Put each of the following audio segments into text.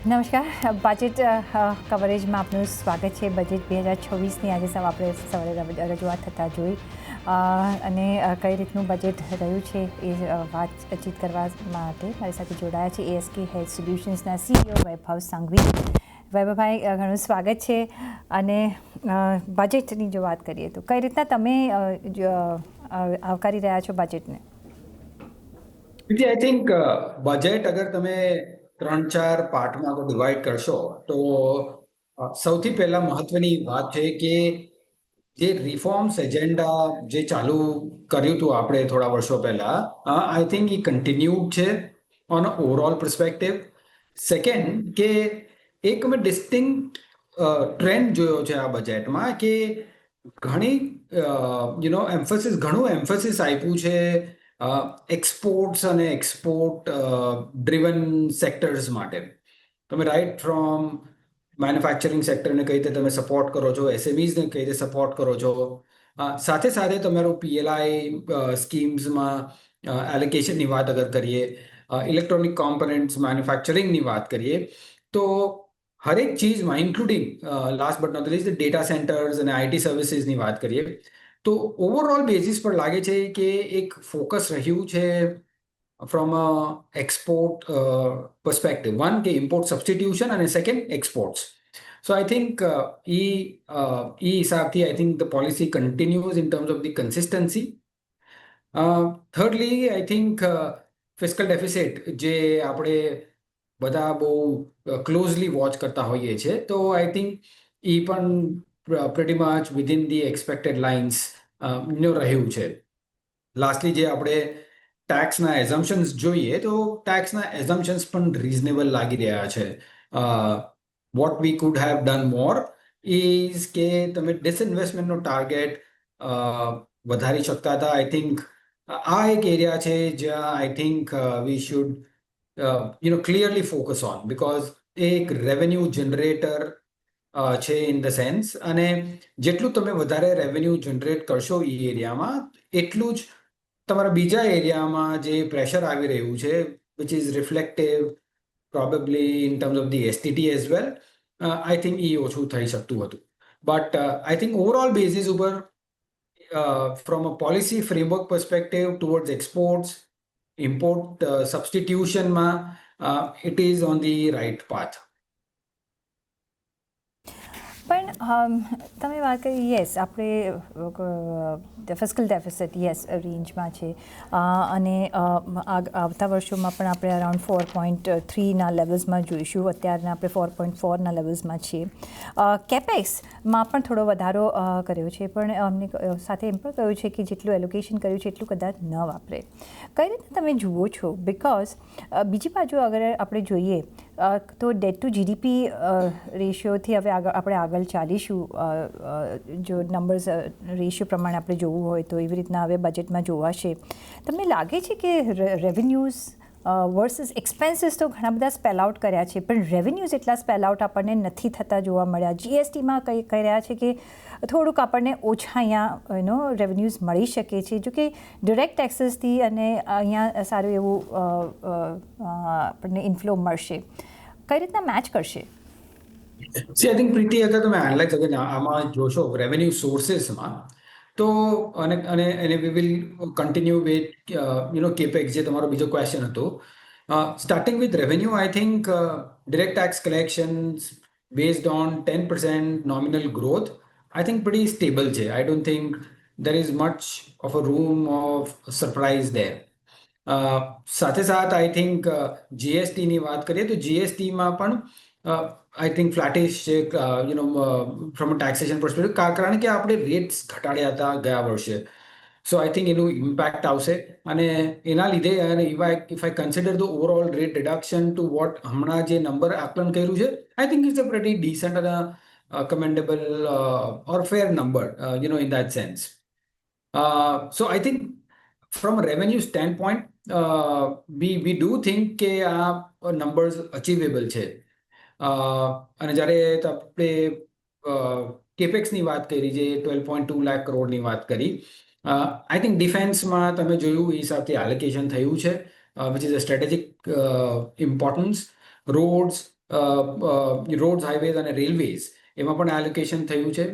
નમસ્કાર. બજેટ કવરેજમાં આપનું સ્વાગત છે. બજેટ 2026ની આજે આપણે સવારે રજૂઆત થતાં જોઈ અને કઈ રીતનું બજેટ રહ્યું છે એ વાતચીત કરવા માટે મારી સાથે જોડાયા છે ASK હેલ્થ સોલ્યુશન્સના CEO વૈભવ સંઘવી. વૈભવભાઈ, ઘણું સ્વાગત છે. અને બજેટની જો વાત કરીએ તો કઈ રીતના તમે આવકારી રહ્યા છો બજેટને? આઈ થિંક બજેટ અગર તમે 3-4 પાર્ટમાં ડિવાઈડ કરશો તો સૌથી પહેલા મહત્વની વાત છે કે જે રિફોર્મ્સ એજન્ડા જે ચાલુ કર્યું હતું આપણે થોડા વર્ષો પહેલા, આઈ થિંક એ કન્ટિન્યુડ છે on a overall perspective. Second કે એક મેં ડિસ્ટિંક્ટ ટ્રેન્ડ જોયો છે આ બજેટમાં કે ઘણું એમ્ફસિસ આપ્યું છે એક્સપોર્ટ્સ અને એક્સપોર્ટ ડ્રિવન સેક્ટર્સ માટે. તમે રાઈટ ફ્રોમ મેન્યુફેક્ચરિંગ સેક્ટરને કઈ રીતે તમે સપોર્ટ કરો છો, SMEsને કઈ રીતે સપોર્ટ કરો છો, સાથે સાથે તમારું PLI સ્કીમ્સમાં એલોકેશનની વાત અગર કરીએ, ઇલેક્ટ્રોનિક કોમ્પોનન્ટ્સ મેન્યુફેક્ચરિંગની વાત કરીએ, તો હરેક ચીજમાં including last but not least data centres અને IT સર્વિસીસની વાત કરીએ તો ઓવરઓલ બેઝિસ પર લાગે છે કે એક ફોકસ રહ્યું છે from a export perspective. One કે ઇમ્પોર્ટ સબસ્ટિટ્યુશન અને second exports. So I think હિસાબથી I think the policy continues in terms of the consistency. Thirdly, I think fiscal deficit જે આપણે બધા બહુ ક્લોઝલી વોચ કરતા હોઈએ છીએ, તો આઈ થિંક એ પણ pretty much within the expected lines રહ્યું છે. લાસ્ટલી જે આપણે ટેક્સના એઝમ્પશન્સ જોઈએ તો ટેક્સના એઝમ્પશન્સ પણ રીઝનેબલ લાગી રહ્યા છે. What we food have done more is કે તમે ડિસઇન્વેસ્ટમેન્ટનો ટાર્ગેટ વધારી શકતા હતા. આઈ થિંક આ એક એરિયા છે જ્યાં I think we should clearly focus on, because એ એક રેવન્યુ જનરેટર છે ઇન ધ સેન્સ, અને જેટલું તમે વધારે રેવન્યુ જનરેટ કરશો એ એરિયામાં એટલું જ તમારા બીજા એરિયામાં જે પ્રેશર આવી રહ્યું છે which is reflective probably in terms of the STT as well, I think એ ઓછું થઈ શકતું હતું. But I think overall basis ઉપર from a policy framework perspective towards exports import સબસ્ટિટ્યુશનમાં it is on the right path. પણ તમે વાત કરી, યસ, આપણે ફિસ્કલ ડેફિસિટ યસ રેન્જમાં છે અને આવતા વર્ષોમાં પણ આપણે અરાઉન્ડ 4.3ના લેવલ્સમાં જોઈશું. અત્યારના આપણે 4.4ના લેવલ્સમાં છીએ. કેપેક્સમાં પણ થોડો વધારો કર્યો છે, પણ અમને સાથે એમ પણ કહ્યું છે કે જેટલું એલોકેશન કર્યું છે એટલું કદાચ ન વાપરે. કઈ રીતે તમે જુઓ છો? બિકોઝ બીજી બાજુ અગર આપણે જોઈએ તો ડેટ ટુ GDP રેશિયોથી હવે આપણે આગળ ચાલીશું. જો નંબર્સ રેશિયો પ્રમાણે આપણે જોવું હોય તો એવી રીતના હવે બજેટમાં જોવાશે. તમને લાગે છે કે રેવન્યુઝ વર્સિસ એક્સપેન્સીસ તો ઘણા બધા સ્પેલ આઉટ કર્યા છે, પણ રેવન્યુઝ એટલા સ્પેલ આઉટ આપણને નથી થતા જોવા મળ્યા. GSTમાં કહી રહ્યા છે કે થોડુંક આપણને ઓછા અહીંયા રેવન્યુઝ મળી શકે છે, જો કે ડિરેક્ટ ટેક્સીસથી અને અહીંયા સારું એવું આપણને ઇન્ફ્લો મળશે. કઈ રીતના મેચ કરશે? આઈ થિંક પ્રીતિ, અગર તમે એનાલાઇઝ અગર આમાં જોશો રેવન્યુ સોર્सेसમાં, તો અને we will continue with capex, જે તમારો બીજો ક્વેશ્ચન હતો. Starting with revenue, I think direct tax collections based on 10% nominal growth, I think pretty stable છે. I don't think there is much of a room of surprise there. સાથે સાથ I think GSTની વાત કરીએ તો GSTમાં પણ I think ફ્લેટિશ છે from a taxation perspective, કારણ કે આપણે રેટ્સ ઘટાડ્યા હતા ગયા વર્ષે. સો આઈ થિંક એનું ઇમ્પેક્ટ આવશે, અને એના લીધે if I consider the overall rate reduction to what હમણાં જે નંબર આકલન કર્યું છે, I think it's a pretty decent અને commendable or fair number, in that sense. So I think from a revenue standpoint, we do think કે આ numbers achievable છે. અને જ્યારે આપણે કેપેક્સની વાત કરી, જે 12.2 લાખ કરોડની વાત કરી, આઈ થિંક ડિફેન્સમાં તમે જોયું એ હિસાબથી એલોકેશન થયું છે, which is a strategic importance. Rods, rods, highways અને રેલવેઝ એમાં પણ એલોકેશન થયું છે.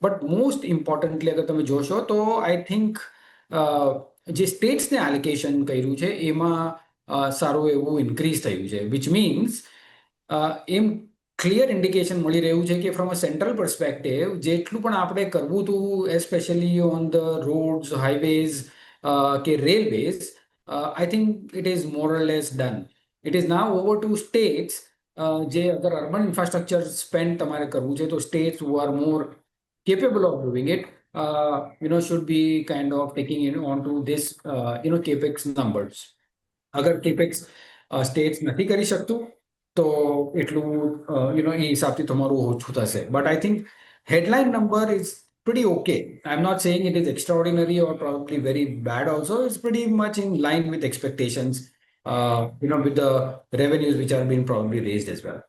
બટ મોસ્ટ ઇમ્પોર્ટન્ટલી અગર તમે જોશો તો આઈ થિંક જે સ્ટેટ્સને એલોકેશન કર્યું છે એમાં સારું એવું ઇન્ક્રીઝ થયું છે, which means a clear indication મળી રહ્યું છે કે ફ્રોમ અ સેન્ટ્રલ પર્સપેક્ટિવ જેટલું પણ આપણે કરવું હતું especially on the roads, highways કે railways, I think it is more or less done. It is now over to states. જે અગર અર્બન ઇન્ફ્રાસ્ટ્રક્ચર સ્પેન્ડ તમારે કરવું છે તો states who are more capable of doing it, should be kind of taking on to this, capex numbers. અગર capex states નથી કરી શકતું તો એટલું એ હિસાબથી તમારું ઓછું થશે. But I think headline number is pretty okay. I'm not saying it is extraordinary or probably very bad also. It's pretty much in line with expectations, with the revenues which are being probably raised as well.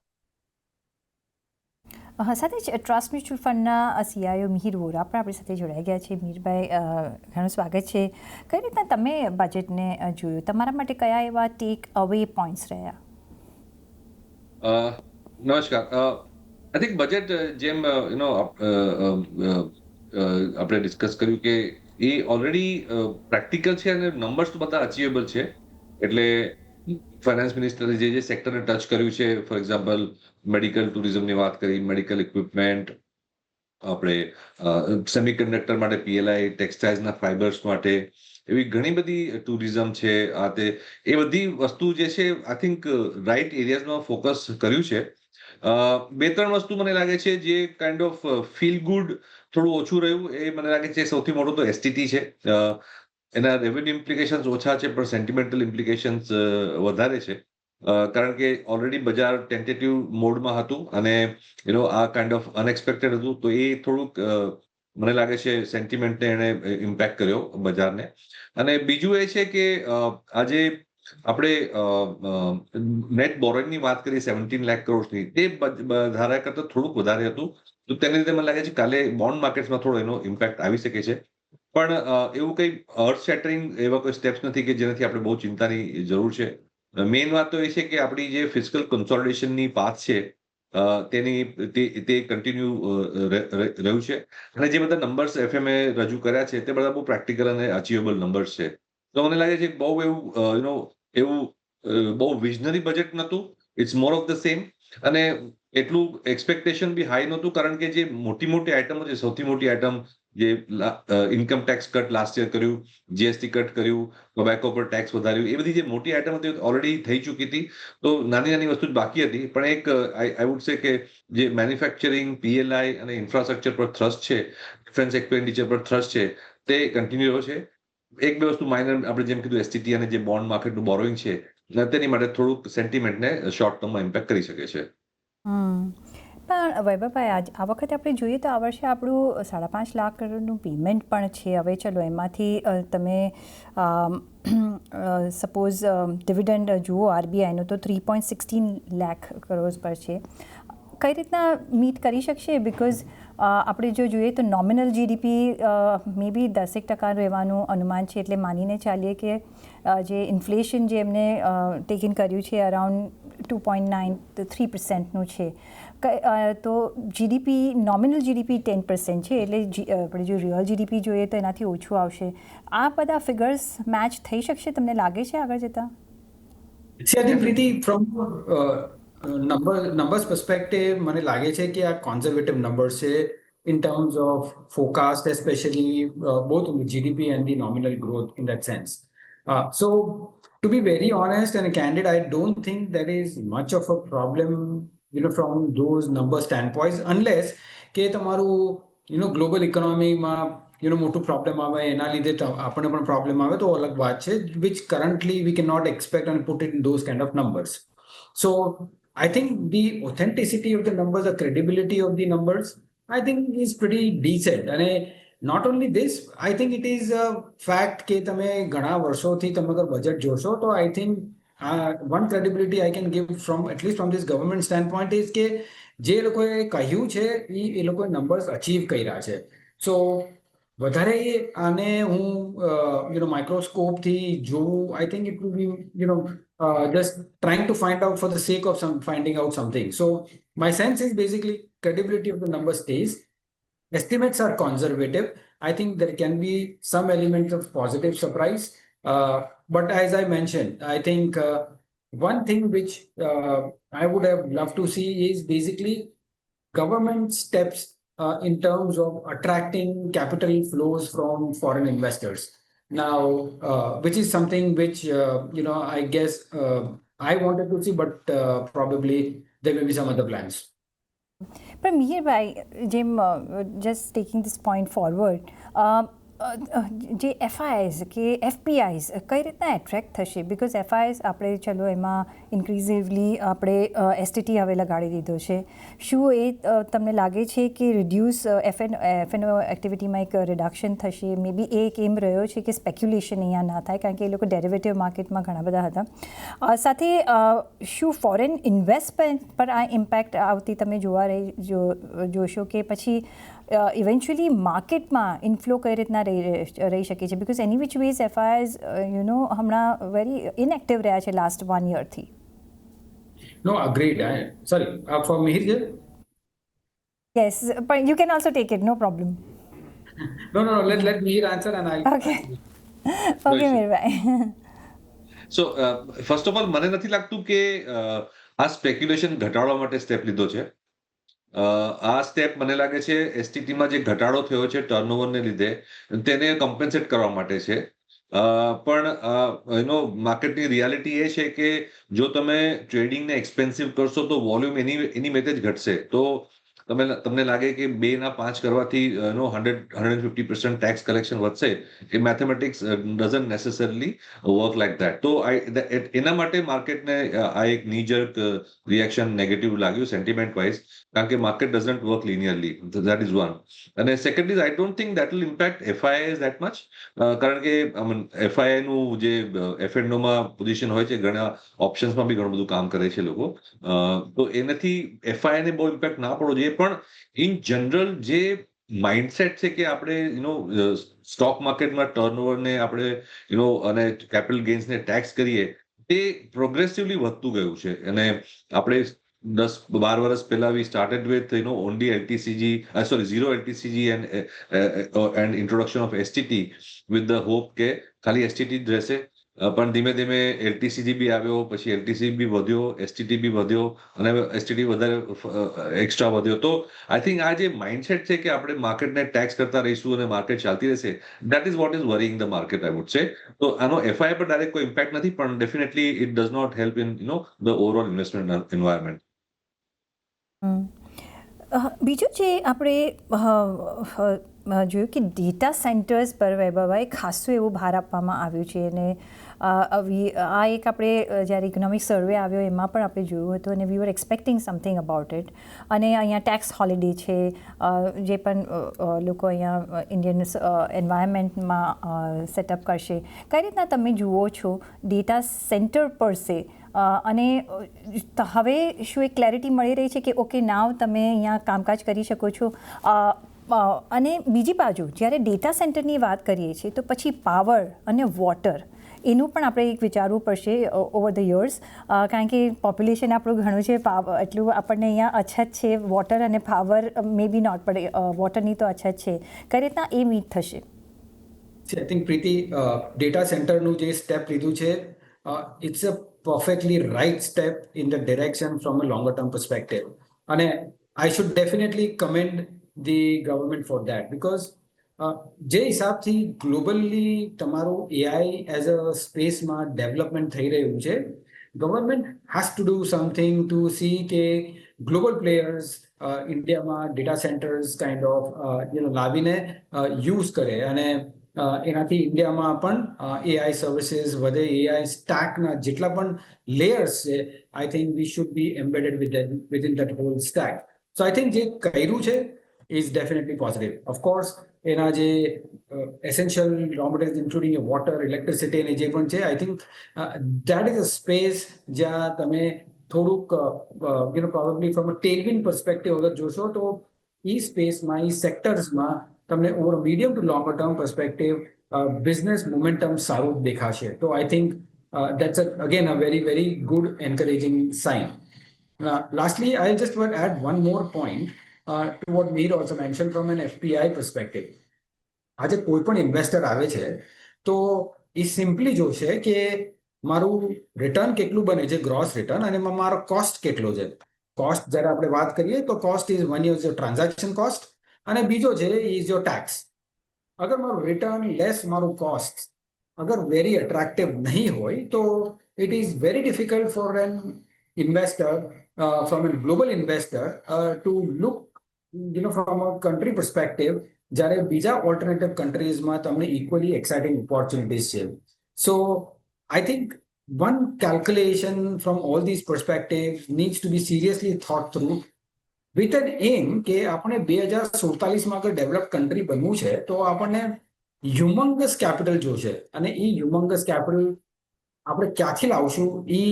સાથે જ trust mutual ફંડના સીઆઈઓ Mihir Vora પણ આપણી સાથે જોડાઈ ગયા છે. મિહિરભાઈ, ઘણું સ્વાગત છે. કઈ રીતના તમે બજેટને જોયું? તમારા માટે કયા એવા ટેક અવે પોઈન્ટ્સ રહ્યા? નમસ્કાર. આઈ થિંક બજેટ જેમ આપણે ડિસ્કસ કર્યું કે એ ઓલરેડી પ્રેક્ટિકલ છે અને નંબર્સ તો બધા અચીવેબલ છે. એટલે ફાઇનાન્સ મિનિસ્ટરે જે સેક્ટરને ટચ કર્યું છે, ફોર એક્ઝામ્પલ મેડિકલ ટુરિઝમની વાત કરી, મેડિકલ ઇક્વિપમેન્ટ, આપણે સેમિકન્ડક્ટર માટે પીએલઆઈ, ટેક્સટાઇલ્સના ફાઇબર્સ માટે, એવી ઘણી બધી ટુરિઝમ છે. આ તે એ બધી વસ્તુ જે છે આઈ થિંક રાઇટ એરિયાઝમાં ફોકસ કર્યું છે. બે ત્રણ વસ્તુ મને લાગે છે જે કાઇન્ડ ઓફ ફીલ ગુડ થોડું ઓછું રહ્યું એ મને લાગે છે. સૌથી મોટું તો એસટીટી છે. એના રેવન્યુ ઇમ્પ્લિકેશન્સ ઓછા છે પણ સેન્ટિમેન્ટલ ઇમ્પ્લિકેશન્સ વધારે છે. કારણ કે ઓલરેડી બજાર ટેન્ટેટિવ મોડમાં હતું અને આ કાઇન્ડ ઓફ અનએક્સપેક્ટેડ હતું, તો એ થોડુંક મને લાગે છે સેન્ટિમેન્ટને એને ઇમ્પેક્ટ કર્યો બજારને. અને બીજું એ છે કે આજે આપણે નેટ બોરોઇંગની વાત કરીએ 17 લાખ કરોડની, તે ધારા કરતા થોડુંક વધારે હતું. તો તેને લીધે મને લાગે છે કાલે બોન્ડ માર્કેટમાં થોડો એનો ઇમ્પેક્ટ આવી શકે છે. પણ એવું કંઈ અર્થ શેટરિંગ એવા કોઈ સ્ટેપ્સ નથી કે જેનાથી આપણે બહુ ચિંતાની જરૂર છે. મેઇન વાત તો એ છે કે આપણી જે ફિસ્કલ કન્સોલિડેશનની પાથ છે તે કન્ટિન્યુ રહ્યું છે. અને જે બધા નંબર્સ એફએમએ રજૂ કર્યા છે તે બધા બહુ પ્રેક્ટિકલ અને અચીવેબલ નંબર્સ છે. તો મને લાગે છે બહુ એવું બહુ વિઝનરી બજેટ નહોતું. It's more of the same. અને એટલું એક્સપેક્ટેશન બી હાઈ નહોતું કારણ કે જે મોટી આઇટમો છે, સૌથી મોટી આઇટમ જે income tax cut last year કર્યું, જીએસટી કટ કર્યું, ટોબેકો પર ટેક્સ વધાર્યું, એ બધી જે મોટી આઇટમ હતી ઓલરેડી થઈ ચૂકી હતી. તો નાની વસ્તુ જ બાકી હતી. પણ એક આઈ વુડ સે કે જે મેન્યુફેક્ચરિંગ, પીએલઆઈ અને ઇન્ફ્રાસ્ટ્રક્ચર પર થ્રસ્ટ છે, ડિફેન્સ એક્સપેન્ડિચર પર થ્રસ્ટ છે, તે કન્ટિન્યુ રહ્યો છે. એક બે વસ્તુ માઇનર આપણે જેમ કીધું એસટીટી અને જે બોન્ડ માર્કેટનું બોરોઈંગ છે તેની માટે થોડુંક સેન્ટિમેન્ટને શોર્ટ ટર્મમાં ઇમ્પેક્ટ કરી શકે છે. પણ વૈભવભાઈ, આ વખતે આપણે જોઈએ તો આ વર્ષે આપણું 5.5 લાખ કરોડનું પેમેન્ટ પણ છે. હવે ચલો એમાંથી તમે સપોઝ ડિવિડન્ડ જુઓ આરબીઆઈનું તો 3.16 લાખ કરોડ પર છે. કઈ રીતના મીટ કરી શકશે? બિકોઝ આપણે જો જોઈએ તો નોમિનલ જીડીપી મે બી 10% રહેવાનું અનુમાન છે. એટલે માનીને ચાલીએ કે જે ઇન્ફ્લેશન જે એમને ટેકન કર્યું છે અરાઉન્ડ 2.93%નું છે. તો જીડીપી, નોમિનલ જીડીપી 10% છે. એટલે આપણે જો રિયલ જીડીપી જોઈએ તો એનાથી ઓછું આવશે. આ બધા ફિગર્સ મેચ થઈ શકશે તમને લાગે છે આગળ જતા? See, I think Preeti, from numbers perspective, મને લાગે છે કે આ conservative numbers છે in terms of forecast, especially both on the GDP and the nominal growth in that sense. So, to be very honest and candid, I don't think there is much of a problem, from those number standpoints, unless કે તમારું, global economy માં, મોટું problem આવે એના લીધે આપણને પણ problem આવે તો અલગ વાત છે, which currently we cannot expect and put it in those kind of numbers. So I think the authenticity of the numbers, the credibility of the numbers, I think is pretty decent. And not only this, I think it is a fact કે તમે ઘણા વર્ષોથી તમે અગર budget જોશો તો I think one credibility I can give from, at least from this government standpoint, is કે જે લોકોએ કહ્યું છે એ લોકોએ નંબર્સ અચીવ કર્યા છે. સો વધારે આને હું માઇક્રોસ્કોપથી જોઉં, આઈ think it will be just trying to find out for the sake of finding out something. So my sense is basically credibility of the number stays. Estimates are conservative. I think there can be some element of positive surprise. But as I mentioned, I think one thing which I would have loved to see is basically government steps in terms of attracting capital flows from foreign investors. Now, which is something which, I guess I wanted to see, but probably there may be some other plans. પણ મિહિરભાઈ જેમ just taking this point forward જે એફઆઈઆઈઝ કે એફપીઆઈઝ કઈ રીતના attract થશે because એફઆઈઆઈઝ આપણે ચલો એમાં ઇન્ક્રીઝિવલી આપણે એસટીટી હવે લગાડી દીધો છે શું એ તમને લાગે છે કે રિડ્યુસ એફએનઓ એક્ટિવિટીમાં એક રિડક્શન થશે મે બી એ એક એમ રહ્યો છે કે સ્પેક્યુલેશન અહીંયા ના થાય કારણ કે એ લોકો ડેરિવેટિવ માર્કેટમાં ઘણા બધા હતા સાથે શું ફોરેન ઇન્વેસ્ટમેન્ટ પર આ ઇમ્પેક્ટ આવતી તમે જોશો કે પછી ઇવેન્ચ્યુઅલી માર્કેટમાં ઇનફ્લો કઈ રીતના રહી શકે છે બિકોઝ એની વિચ વેઝ એફઆઈઆઈઝ હમણાં વેરી ઇનએક્ટિવ રહ્યા છે last 1 યરથી. No, agreed. Sorry, for Mihir ji? Yes, but you can also take it, no problem. No, let Mihir answer and I'll... Okay. Okay, Mihirભાઈ. So, first of all, મને નથી લાગતું કે આ speculation ઘટાડવા માટે step લીધો છે. આ સ્ટેપ મને લાગે છે એસટીટીમાં જે ઘટાડો થયો છે ટર્નઓવરને લીધે તેને કમ્પેન્સેટ કરવા માટે છે પણ માર્કેટની રિયાલિટી એ છે કે જો તમે ટ્રેડિંગને એક્સપેન્સિવ કરશો તો વોલ્યુમ એની મેતે જ ઘટશે તો તમને લાગે કે 2 ના 5 કરવાથી 150% ટેક્સ કલેક્શન વધશે એ mathematics doesn't necessarily work like that તો એના માટે માર્કેટને આ એક નીજર્ક રિએક્શન નેગેટિવ લાગ્યું સેન્ટિમેન્ટ વાઇઝ કારણ કે market doesn't work linearly that is one અને second is I don't think that will impact FII that much કારણ કે એફઆઈઆઈ નું જે એફએનઓમાં પોઝિશન હોય છે ઘણા ઓપ્શન્સમાં બી ઘણું બધું કામ કરે છે લોકો તો એનાથી એફઆઈઆઈ ને બહુ ઇમ્પેક્ટ ના પડવો જોઈએ પણ ઇન જનરલ જે માઇન્ડસેટ છે કે આપણે સ્ટોક માર્કેટમાં ટર્નઓવરને આપણે અને કેપિટલ ગેઇન્સને ટેક્સ કરીએ તે પ્રોગ્રેસિવલી વધતું ગયું છે અને આપણે 10-12 વર્ષ પહેલા we started with only એલટીસીજી zero એલટીસીજી and introduction of STT with the hope કે ખાલી એસટીટી જ રહેશે પણ ધીમે ધીમે એલટીસીજી બી આવ્યો પછી એલટીસી બી વધ્યો એસટીટી બી વધ્યો અને એસટીટી વધારે એક્સ્ટ્રા વધ્યો તો આઈ થિંક આ જે માઇન્ડસેટ છે કે આપણે માર્કેટને ટેક્સ કરતા રહીશું અને માર્કેટ ચાલતી રહેશે that is what is worrying the market I would say તો આનો એફઆઈ પર ડાયરેક્ટ કોઈ ઇમ્પેક્ટ નથી પણ definitely it does not help in the overall investment environment. બીજું જે આપણે જોયું કે ડેટા સેન્ટર્સ પર વૈભવભાઈ ખાસું એવું ભાર આપવામાં આવ્યું છે અને આ એક આપણે જ્યારે ઇકોનોમિક સર્વે આવ્યો એમાં પણ આપણે જોયું હતું અને વી વર એક્સપેક્ટિંગ સમથિંગ અબાઉટ ઇટ અને અહીંયા ટેક્સ હોલિડે છે જે પણ લોકો અહીંયા ઇન્ડિયન એન્વાયરમેન્ટમાં સેટઅપ કરશે કઈ રીતના તમે જુઓ છો ડેટા સેન્ટર પર સે અને હવે શું એક ક્લેરિટી મળી રહી છે કે ઓકે નાવ તમે અહીંયા કામકાજ કરી શકો છો અને બીજી બાજુ જ્યારે ડેટા સેન્ટરની વાત કરીએ છીએ તો પછી પાવર અને વોટર એનું પણ આપણે એક વિચારવું પડશે ઓવર ધ યર્સ કારણ કે પોપ્યુલેશન આપણું ઘણું છે એટલું આપણને અહીંયા અછત છે વોટર અને પાવર મે બી નોટ પડે વોટરની તો અછત છે કઈ રીતના એ મીટ થશે. આઈ થિંક પ્રીતિ ડેટા સેન્ટરનું જે સ્ટેપ લીધું છે it's a perfectly right step in the direction from a longer term perspective. And I should definitely commend the government for that because જે હિસાબથી ગ્લોબલી તમારું AI એઝ અ સ્પેસમાં development થઈ રહ્યું છે government has to do something to see કે global players ઇન્ડિયામાં data centres kind of લાવીને યુઝ કરે અને એનાથી ઇન્ડિયામાં પણ એઆઈ સર્વિસીસ વધે એઆઈ સ્ટેકના જેટલા પણ લેયર્સ છે I think we should be embedded within that whole stack so I think જે કર્યું છે ઇઝ ડેફિનેટલી પોઝિટિવ ઓફકોર્સ એના જે essential raw materials including water electricity અને જે પણ છે I think that is a space જ્યાં તમે થોડુંક પ્રોબેબલી ફ્રોમ અ ટેલવિન પર્સપેક્ટિવ અગર જોશો તો એ સ્પેસમાં એ સેક્ટર્સમાં તમને over medium two longer term perspective business momentum સારું દેખાશે તો I think that's again a very, very good encouraging sign. Lastly, I just want to add one more point to what Mir also mentioned from an FPI perspective. આજે કોઈ પણ investor આવે છે તો એ simply જોશે કે મારું રિટર્ન કેટલું બને છે ગ્રોસ રિટર્ન અને એમાં મારો કોસ્ટ કેટલો છે. કોસ્ટ જ્યારે આપણે વાત કરીએ તો cost is one is your transaction cost અને બીજો છે ઇઝ યોર ટેક્સ. અગર મારું રિટર્ન લેસ મારું કોસ્ટ અગર વેરી અટ્રેક્ટિવ નહીં હોય તો it is very difficult for an investor from a global investor to look from a country perspective જ્યારે બીજા ઓલ્ટરનેટિવ કન્ટ્રીઝમાં તમને ઇક્વલી એક્સાઇટિંગ ઓપોર્ચ્યુનિટીઝ છે. So I think one calculation from all these perspectives needs to be seriously thought through with an aim કે આપણે 2047માં અગર develop country બનવું છે તો આપણને હ્યુમંગસ કેપિટલ જોશે અને એ હ્યુમંગસ કેપિટલ આપણે ક્યાંથી લાવશું એ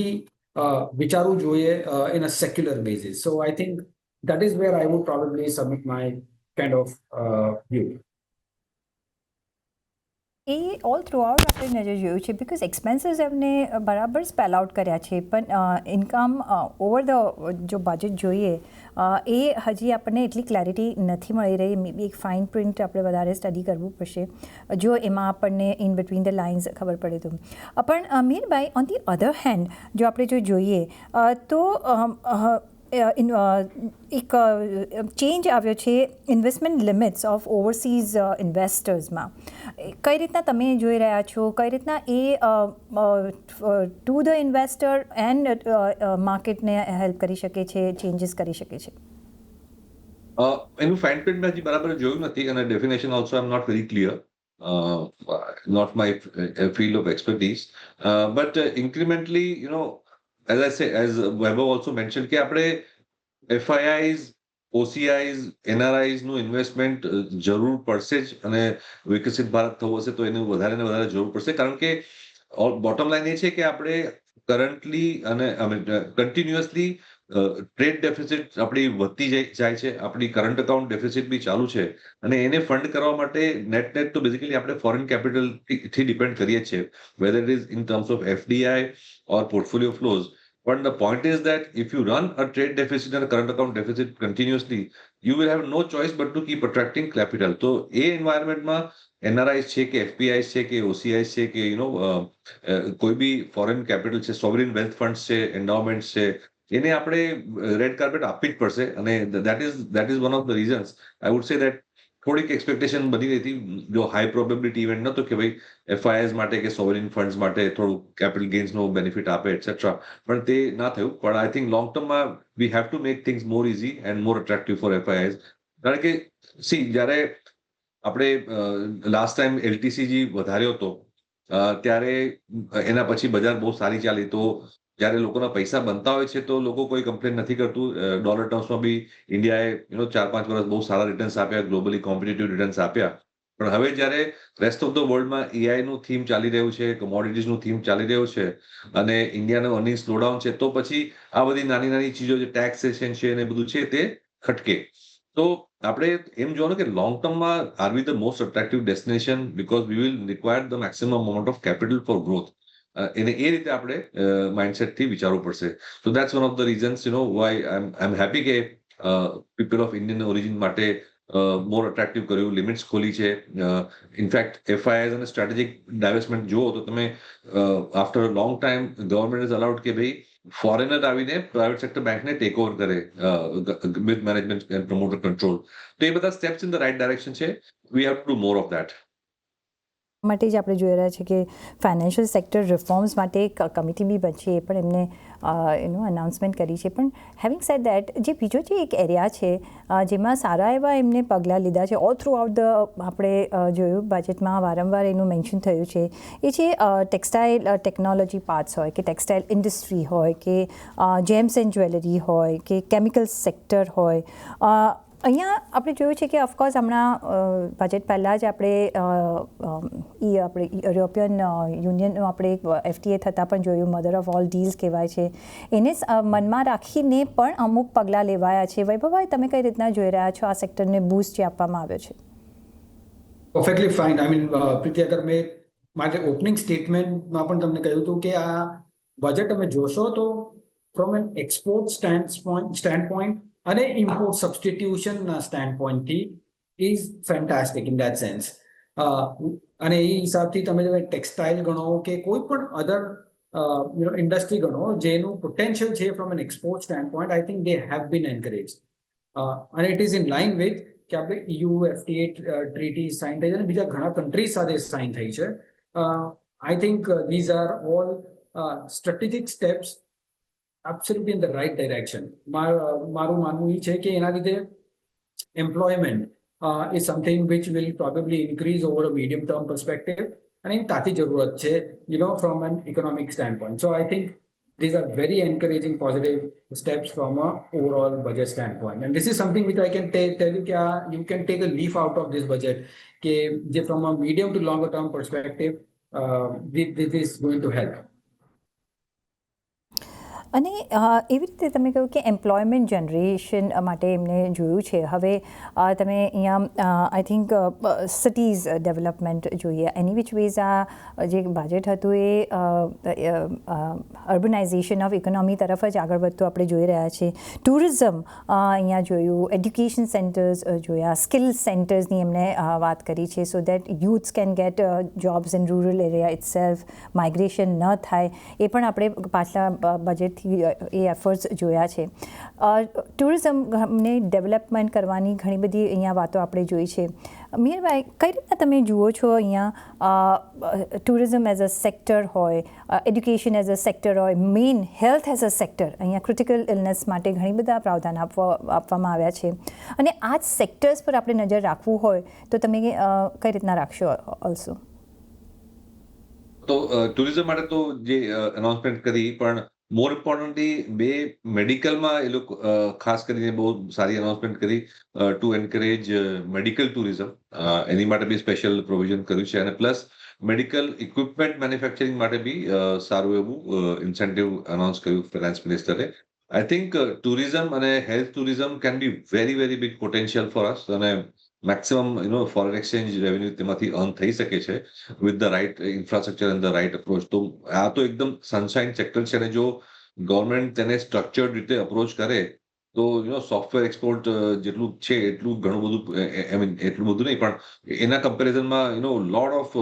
વિચારવું જોઈએ in a secular basis. So I think that is where I would probably submit my kind of view. A all through out આપણે નજર જોયું છે બિકોઝ એક્સપેન્સીસ એમને બરાબર સ્પેલ આઉટ કર્યા છે પણ ઇન્કમ ઓવર ધ જો બજેટ જોઈએ એ હજી આપણને એટલી ક્લેરિટી નથી મળી રહી. મે બી એક ફાઇન પ્રિન્ટ આપણે વધારે સ્ટડી કરવું પડશે જો એમાં આપણને ઇન બિટવીન ધ લાઇન્સ ખબર પડે તો. પણ મીરભાઈ ઓન ધી અધર હેન્ડ જો આપણે જો જોઈએ તો એક ચેન્જ આવ્યો છે ઇન્વેસ્ટમેન્ટ લિમિટ્સ ઓફ ઓવરસીઝ ઇન્વેસ્ટર્સમાં. કઈ રીતના તમે જોઈ રહ્યા છો, કઈ રીતના એ ટુ ધ ઇન્વેસ્ટર એન્ડ માર્કેટને હેલ્પ કરી શકે છે, ચેન્જીસ કરી શકે છે? એનું ફાઇન પ્રિન્ટ મેં હજી બરાબર જોયું નથી અને definition also I am not very clear. Not my field of expertise, but incrementally, as I say, as Vaibhav also mentioned, કે આપણે FIIs, OCIs, NRIs નું ઇન્વેસ્ટમેન્ટ જરૂર પડશે જ અને વિકસિત ભારત થવું હશે તો એનું વધારે ને વધારે જરૂર પડશે કારણ કે બોટમ લાઈન એ છે કે આપણે કરન્ટલી અને કન્ટિન્યુઅસલી ટ્રેડ ડેફિસિટ આપણી વધતી જાય છે, આપણી કરંટ અકાઉન્ટ ડેફિસિટ બી ચાલુ છે અને એને ફંડ કરવા માટે નેટ તો બેઝિકલી આપણે ફોરેન કેપિટલ થી ડિપેન્ડ કરીએ છીએ weather it is in terms of FDI or portfolio flows. But the point is that if you run a trade deficit and a current account deficit continuously, you will have no choice but to keep attracting capital. So a environment માં NRIs છે કે FPIs છે કે OCIs છે કે કોઈ બી foreign capital છે, sovereign wealth funds છે, એન્ડોવમેન્ટ્સ છે, એને આપણે રેડ કાર્પેટ આપવી જ પડશે અને that is one of the reasons I would say that થોડીક એક્સપેક્ટેશન બની રહી હતી જો હાઈ પ્રોબેબિલિટી ઇવેન્ટ નતો કે ભાઈ FIIs માટે કે સોવરિન ફંડ્સ માટે થોડું કેપિટલ ગેઇન્સનો બેનિફિટ આપે એટસેટ્રા પણ તે ના થયું. પણ આઈ થિંક લોંગ ટર્મમાં we have to make things more easy and more attractive for FIIs. કારણ કે જ્યારે આપણે લાસ્ટ ટાઈમ LTCG વધાર્યો હતો ત્યારે એના પછી બજાર બહુ સારી ચાલી તો જ્યારે લોકોના પૈસા બનતા હોય છે તો લોકો કોઈ કમ્પ્લેન નથી કરતું. ડોલર ટર્મ્સમાં બી ઇન્ડિયાએ 4-5 વર્ષ બહુ સારા રિટર્ન્સ આપ્યા, ગ્લોબલી કોમ્પિટિટિવ રિટર્ન્સ આપ્યા. પણ હવે જ્યારે રેસ્ટ ઓફ ધ વર્લ્ડમાં AI નું થીમ ચાલી રહ્યું છે, કમોડિટીઝનું થીમ ચાલી રહ્યું છે અને ઇન્ડિયાનું અર્નિંગ સ્લોડાઉન છે તો પછી આ બધી નાની નાની ચીજો જે ટેક્સેશન છે અને બધું છે તે ખટકે. તો આપણે એમ જોવાનું કે લોંગ ટર્મમાં are we the most attractive destination because we will require the maximum amount of capital for growth. એને એ રીતે આપણે માઇન્ડસેટથી વિચારવું પડશે. So that's one of the reasons why I am happy કે પીપલ ઓફ ઇન્ડિયન ઓરિજિન માટે more attractive કર્યું, લિમિટ્સ ખોલી છે. ઇનફેક્ટ FIIs અને સ્ટ્રેટેજિક ડાયવેસ્ટમેન્ટ જુઓ તો તમે after long time government is allowed કે ભાઈ ફોરેનર આવીને પ્રાઇવેટ સેક્ટર બેંકને ટેક ઓવર કરે with management and promoter control. તો એ બધા steps in the right direction છે. We have to do more of that. માટે જ આપણે જોઈ રહ્યા છીએ કે ફાઇનાન્શિયલ સેક્ટર રિફોર્મ્સ માટે એક કમિટી બી બનશે એ પણ એમને અનાઉન્સમેન્ટ કરી છે. પણ હેવિંગ સેડ દેટ જે બીજો જે એક એરિયા છે જેમાં સારા એવા એમને પગલાં લીધા છે ઓલ થ્રુ આઉટ ધ આપણે જોયું બજેટમાં વારંવાર એનું મેન્શન થયું છે એ છે ટેક્સટાઇલ ટેકનોલોજી પાર્ટ્સ હોય કે ટેક્સટાઇલ ઇન્ડસ્ટ્રી હોય કે જેમ્સ એન્ડ જ્વેલરી હોય કે કેમિકલ સેક્ટર હોય. અહીંયા આપણે જોયું છે કે ઓફકોર્સ હમણાં બજેટ પહેલાં જ આપણે યુરોપિયન યુનિયનનું આપણે FTA થતાં પણ જોયું, મધર ઓફ ઓલ ડીલ્સ કહેવાય છે, એને મનમાં રાખીને પણ અમુક પગલાં લેવાયા છે. વૈભવભાઈ, તમે કઈ રીતના જોઈ રહ્યા છો આ સેક્ટરને બૂસ્ટ જે આપવામાં આવ્યો છે? Perfectly fine. I mean, Preeti, अगर मैं મારે ઓપનિંગ સ્ટેટમેન્ટમાં પણ તમને કહ્યું હતું કે આ બજેટ તમે જોશો તો ફ્રોમ એન એક્સપોર્ટ સ્ટેન્ડપોઈન્ટ અને ઇમ્પોર્ટ સબસ્ટિટ્યુશનના સ્ટેન્ડપોઈન્ટથી is fantastic in that sense. અને એ હિસાબથી તમે ટેક્સટાઇલ ગણો કે કોઈ પણ અધર ઇન્ડસ્ટ્રી ગણો જેનું પોટેન્શિયલ છે from an export standpoint, I think they have been encourage. અને it is in line with કે આપણે EU FTA ટ્રીટી સાઇન થઈ છે અને બીજા ઘણા કન્ટ્રીઝ સાથે સાઇન થઈ છે. I think these are all strategic steps absolutely in the right direction. મારું માનવું એ છે કે એના લીધે employment is something which will probably increase over a medium term perspective. અને એની તાતી જરૂરત છે, from an economic standpoint. So I think these are very encouraging positive steps from a overall budget standpoint. And this is something which I can tell you that you can take a leaf out of this budget કે જે from a medium to longer term perspective this is going to help. અને એવી રીતે તમે કહ્યું કે employment generation માટે એમને જોયું છે. હવે તમે અહીંયા આઈ થિંક સિટીઝ ડેવલપમેન્ટ જોઈએ, એની વિચ વેઝ આ જે બજેટ હતું એ અર્બનાઇઝેશન ઓફ ઇકોનોમી તરફ જ આગળ વધતું આપણે જોઈ રહ્યા છીએ. ટુરિઝમ અહીંયા જોયું, એડ્યુકેશન સેન્ટર્સ જોયા, સ્કિલ સેન્ટર્સની એમને વાત કરી છે, so that youths can get jobs in rural area itself, migration ન થાય એ પણ આપણે પાછલા બજેટ એ એફર્ટ્સ જોયા છે. ટુરિઝમને ડેવલપમેન્ટ કરવાની ઘણી બધી અહીંયા વાતો આપણે જોઈ છે. મીરભાઈ, કઈ રીતના તમે જુઓ છો અહીંયા ટુરિઝમ એઝ અ સેક્ટર હોય, એડ્યુકેશન એઝ અ સેક્ટર હોય, main health as a sector, અહીંયા ક્રિટિકલ ઇલનેસ માટે ઘણી બધા પ્રાવધાન આપવામાં આવ્યા છે, અને આ જ સેક્ટર્સ પર આપણે નજર રાખવું હોય તો તમે કઈ રીતના રાખશો ઓલ્સો? તો ટુરિઝમ માટે તો જે અનાઉન્સમેન્ટ કરી, પણ મોર ઇમ્પોર્ટન્ટલી બે મેડિકલમાં એ લોકો ખાસ કરીને બહુ સારી અનાઉન્સમેન્ટ કરી ટુ એન્કરેજ મેડિકલ ટુરિઝમ. એની માટે બી સ્પેશિયલ પ્રોવિઝન કર્યું છે, અને પ્લસ મેડિકલ ઇક્વિપમેન્ટ મેન્યુફેક્ચરિંગ માટે બી સારું એવું ઇન્સેન્ટિવ અનાઉન્સ કર્યું ફાઇનાન્સ મિનિસ્ટરે. આઈ થિંક ટુરિઝમ અને health tourism can be very very big potential for us, અને મેક્સિમમ ફોરેન એક્સચેન્જ રેવન્યુ તેમાંથી અર્ન થઈ શકે છે with the right infrastructure and the right approach. તો આ તો એકદમ સનશાઇન સેક્ટર છે, અને જો ગવર્મેન્ટ તેને સ્ટ્રક્ચર્ડ રીતે અપ્રોચ કરે તો સોફ્ટવેર એક્સપોર્ટ જેટલું છે એટલું ઘણું બધું, આઈ મીન એટલું બધું નહીં, પણ એના કમ્પેરિઝનમાં lot of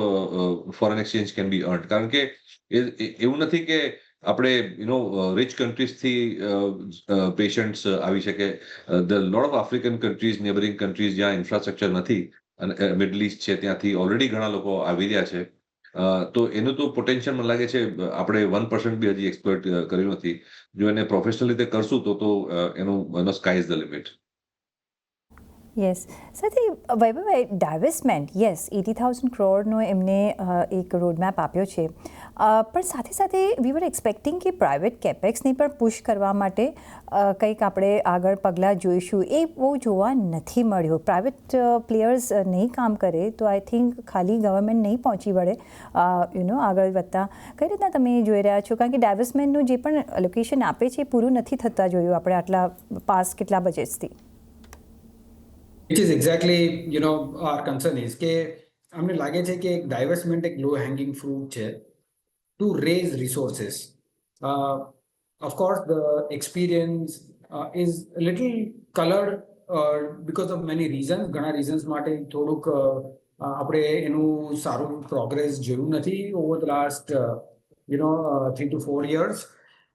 foreign exchange can be earn. કારણ કે એવું નથી કે આપણે રિચ કન્ટ્રીઝથી પેશન્ટ્સ આવી શકે. The lot of African countries, neighbouring countries જ્યાં ઇન્ફ્રાસ્ટ્રક્ચર નથી, અને મિડલ ઇસ્ટ છે, ત્યાંથી ઓલરેડી ઘણા લોકો આવી રહ્યા છે. તો એનું તો પોટેન્શિયલ મને લાગે છે આપણે 1% બી હજી એક્સપ્લોઇટ કર્યું નથી. જો એને પ્રોફેશનલ રીતે કરશું તો એનું sky is the limit. Yes. સાથે વૈભવભાઈ, ડાયવેસ્ટમેન્ટ, યસ 80,000 કરોડનો એમને એક રોડમેપ આપ્યો છે, પણ સાથે સાથે વી વર એક્સપેક્ટિંગ કે પ્રાઇવેટ કેપેક્સને પણ પુશ કરવા માટે કંઈક આપણે આગળ પગલાં જોઈશું. એ બહુ જોવા નથી મળ્યું. પ્રાઇવેટ પ્લેયર્સ નહીં કામ કરે તો આઈ થિંક ખાલી ગવર્મેન્ટ નહીં પહોંચી વળે આગળ વધતા. કઈ રીતના તમે જોઈ રહ્યા છો? કારણ કે ડાયવેસ્ટમેન્ટનું જે પણ લોકેશન આપે છે એ પૂરું નથી થતા જોયું આપણે આટલા પાસ કેટલા બજેટ્સથી. Which is exactly, our concern is કે અમને લાગે છે કે ડાયવર્સમેન્ટ એક લો હેંગિંગ ફ્રૂટ છે to raise resources. Of course, the experience is a little colored because of many reasons. ઘણા reasons માટે થોડુંક આપણે એનું સારું પ્રોગ્રેસ જોયું નથી over the last 3 to 4 years.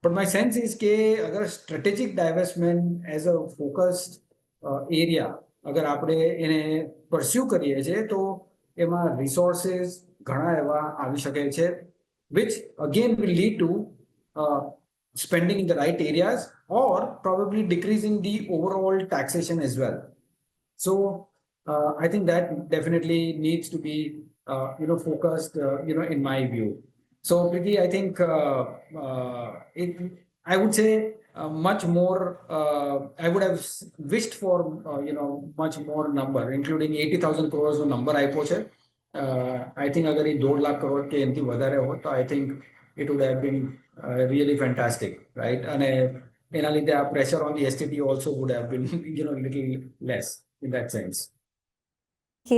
But my sense is કે અગર strategic divestment as a focused area અગર આપણે એને પરસ્યુ કરીએ છીએ તો એમાં રિસોર્સિસ ઘણા એવા આવી શકે છે which again will lead to spending in the right areas or probably decreasing the overall taxation as well. So I think that definitely needs to be focused in my view. So Preeti, I think I would say much more, I would have wished for much more number, including 80,000 crores no number આપ્યો છે. I think અગર એ 2 લાખ કરોડ કે એનાથી વધારે હોત તો I think it would have been really fantastic, right? અને એના લીધે આ pressure on the STT also would have been little less in that sense. કે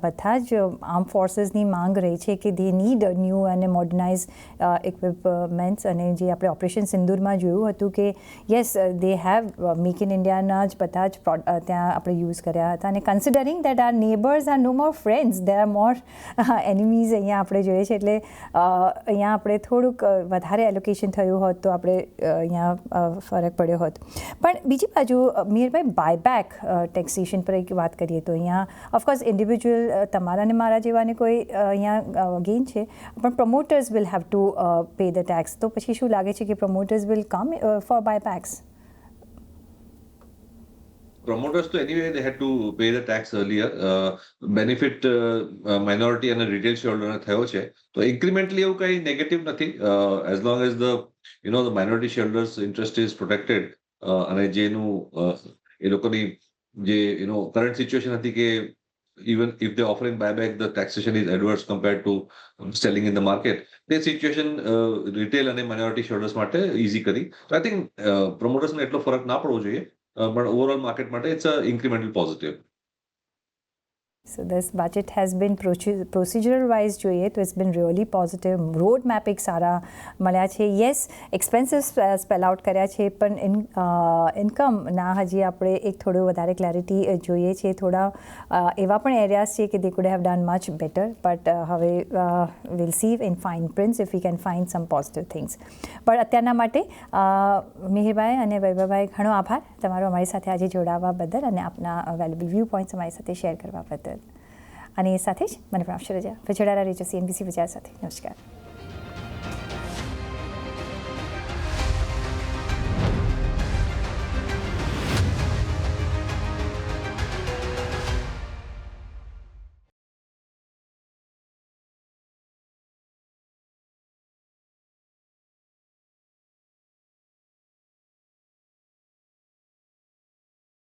બધા જ આર્મ ફોર્સીસની માંગ રહી છે કે દે નીડ ન્યૂ અને મોડર્નાઇઝ ઇક્વિપમેન્ટ્સ, અને જે આપણે ઓપરેશન સિંદૂરમાં જોયું હતું કે yes they have make in ઇન્ડિયાના જ બધા જ ત્યાં આપણે યુઝ કર્યા હતા, અને considering that our neighbours are no more friends, they are more enemies અહીંયા આપણે જોઈએ છે. એટલે અહીંયા આપણે થોડુંક વધારે એલોકેશન થયું હોત તો આપણે અહીંયા ફરક પડ્યો હોત. પણ બીજી બાજુ મિહિરભાઈ, બાયબેક ટેક્સેશન પર એક વાત કરીએ તો અહીંયા ઓફકોર્સ ઇન્ડિવિજ્યુઅલ તમારા ને મારા જેવાને કોઈ અહીંયા ગેઇન છે, પણ promoters will have to pay the tax. તો પછી શું લાગે છે કે promoters will come for buybacks? Promoters to anyway they had to pay the tax earlier. Benefit minority અને retail shareholder ને થયો છે, તો incrementally એવું કઈ નેગેટિવ નથી, as long as the the minority shareholders interest is protected. અને જેનું એ લોકોની જે current situation હતી કે even if they offering buyback, the taxation is adverse compared to selling in the market. તે સિચ્યુએશન રિટેલ અને માઇનોરિટી શેરહોલ્ડર્સ માટે easy કરી. તો આઈ થિંક પ્રમોટર્સને એટલો ફરક ના પડવો જોઈએ, પણ ઓવરઓલ માર્કેટ માટે it's a incremental positive. So this budget has been procedural wise જોઈએ તો it's been really positive. Road map એક સારા મળ્યા છે. યસ, એક્સપેન્સીસ સ્પેલ આઉટ કર્યા છે, પણ ઇન્કમના હજી આપણે એક થોડું વધારે ક્લેરિટી જોઈએ છે. થોડા એવા પણ એરિયાઝ છે કે they could have done much better, but હવે will see in fine prints if we can find some positive things. પણ અત્યારના માટે મિહિરભાઈ અને વૈભવભાઈ, ઘણો આભાર તમારો અમારી સાથે આજે જોડાવા બદલ અને આપના વેલ્યુબલ વ્યૂ પોઈન્ટ્સ અમારી સાથે શેર કરવા બદલ. અને એ સાથે જ મને પણ આપશે રજા. જોડાયેલા રહેજો CNBC વિચાર સાથે. નમસ્કાર.